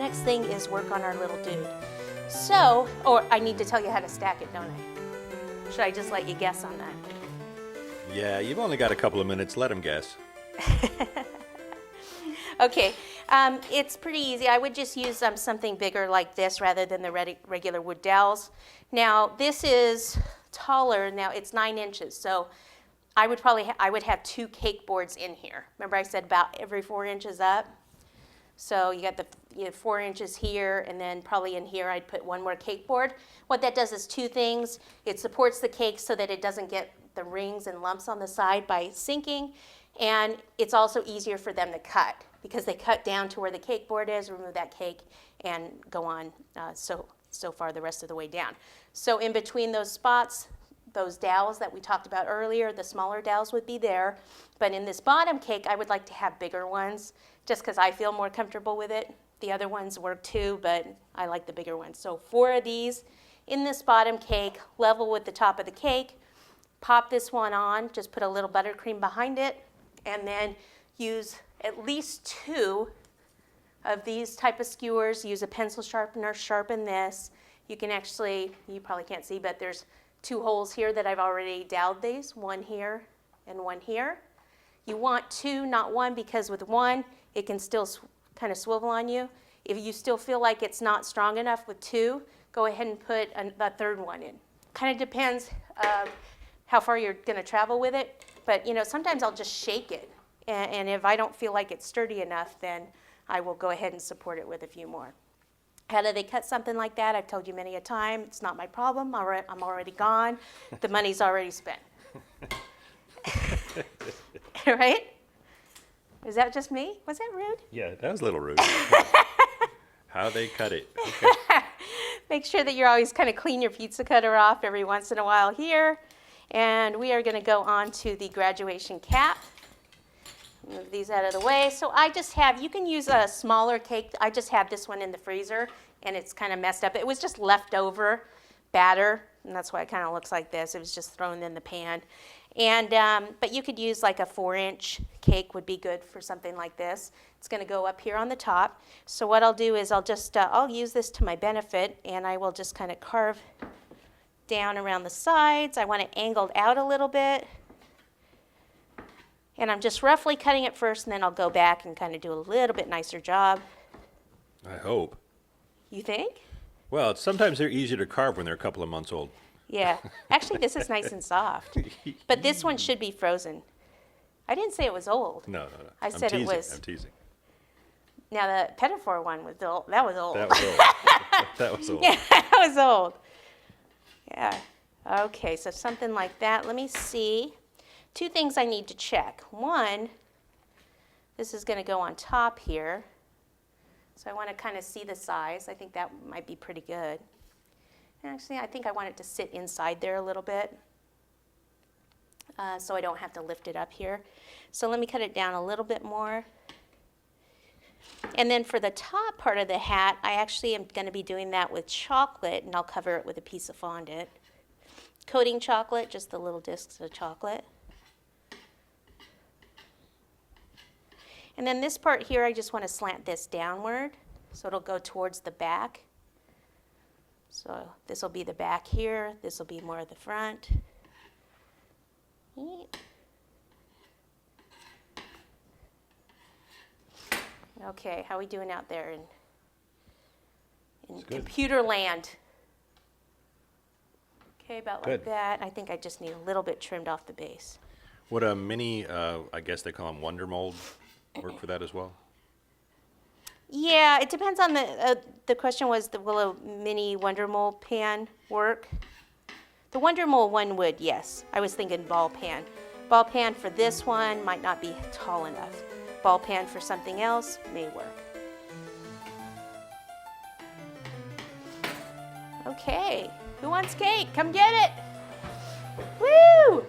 next thing is work on our little dude. So, or I need to tell you how to stack it, don't I? Should I just let you guess on that? Yeah, you've only got a couple of minutes. Let him guess. Okay, it's pretty easy. I would just use something bigger like this rather than the regular wood dowels. Now, this is taller. Now, it's 9 inches, so I would have 2 cake boards in here. Remember I said about every 4 inches up? So you got you have 4 inches here, and then probably in here I'd put 1 more cake board. What that does is 2 things. It supports the cake so that it doesn't get the rings and lumps on the side by sinking, and it's also easier for them to cut because they cut down to where the cake board is, remove that cake, and go on so far the rest of the way down. So in between those spots, those dowels that we talked about earlier, the smaller dowels would be there. But in this bottom cake, I would like to have bigger ones just because I feel more comfortable with it. The other ones work too, but I like the bigger ones. So 4 of these in this bottom cake, level with the top of the cake. Pop this one on, just put a little buttercream behind it, and then use at least 2 of these type of skewers. Use a pencil sharpener, sharpen this. You can actually, you probably can't see, but there's 2 holes here that I've already doweled these, 1 here and 1 here. You want 2, not 1, because with 1, it can still kind of swivel on you. If you still feel like it's not strong enough with 2, go ahead and put a 3rd one in. Kind of depends how far you're going to travel with it, but sometimes I'll just shake it, and if I don't feel like it's sturdy enough, then I will go ahead and support it with a few more. How do they cut something like that? I've told you many a time. It's not my problem. I'm already gone. The money's already spent. Right? Is that just me? Was that rude? Yeah, that was a little rude. How they cut it. Okay. Make sure that you're always kind of clean your pizza cutter off every once in a while here. And we are going to go on to the graduation cap. Move these out of the way. So I just have, you can use a smaller cake. I just have this one in the freezer, and it's kind of messed up. It was just leftover batter, and that's why it kind of looks like this. It was just thrown in the pan. And but you could use like a 4-inch cake would be good for something like this. It's going to go up here on the top. So what I'll do is I'll use this to my benefit, and I will just kind of carve down around the sides. I want it angled out a little bit. And I'm just roughly cutting it first, and then I'll go back and kind of do a little bit nicer job. I hope. You think? Well, sometimes they're easier to carve when they're a couple of months old. Yeah. Actually, this is nice and soft. But this one should be frozen. I didn't say it was old. No. I said it was. I'm teasing. Now, the Petitfort one was old. That was old. That was old. That was old. Yeah, that was old. Yeah. Okay, so something like that. Let me see. 2 things I need to check. One, this is going to go on top here. So I want to kind of see the size. I think that might be pretty good. Actually, I think I want it to sit inside there a little bit so I don't have to lift it up here. So let me cut it down a little bit more. And then for the top part of the hat, I actually am going to be doing that with chocolate, and I'll cover it with a piece of fondant. Coating chocolate, just the little discs of chocolate. And then this part here, I just want to slant this downward, so it'll go towards the back. So this will be the back here. This will be more of the front. Okay, how are we doing out there in computer land? Okay, about like that. I think I just need a little bit trimmed off the base. Would a mini, I guess they call them Wonder Mold, work for that as well? Yeah, it depends on the question was, will a mini Wonder Mold pan work? The Wonder Mold one would, yes. I was thinking ball pan. Ball pan for this one might not be tall enough. Ball pan for something else may work. Okay, who wants cake? Come get it. Woo!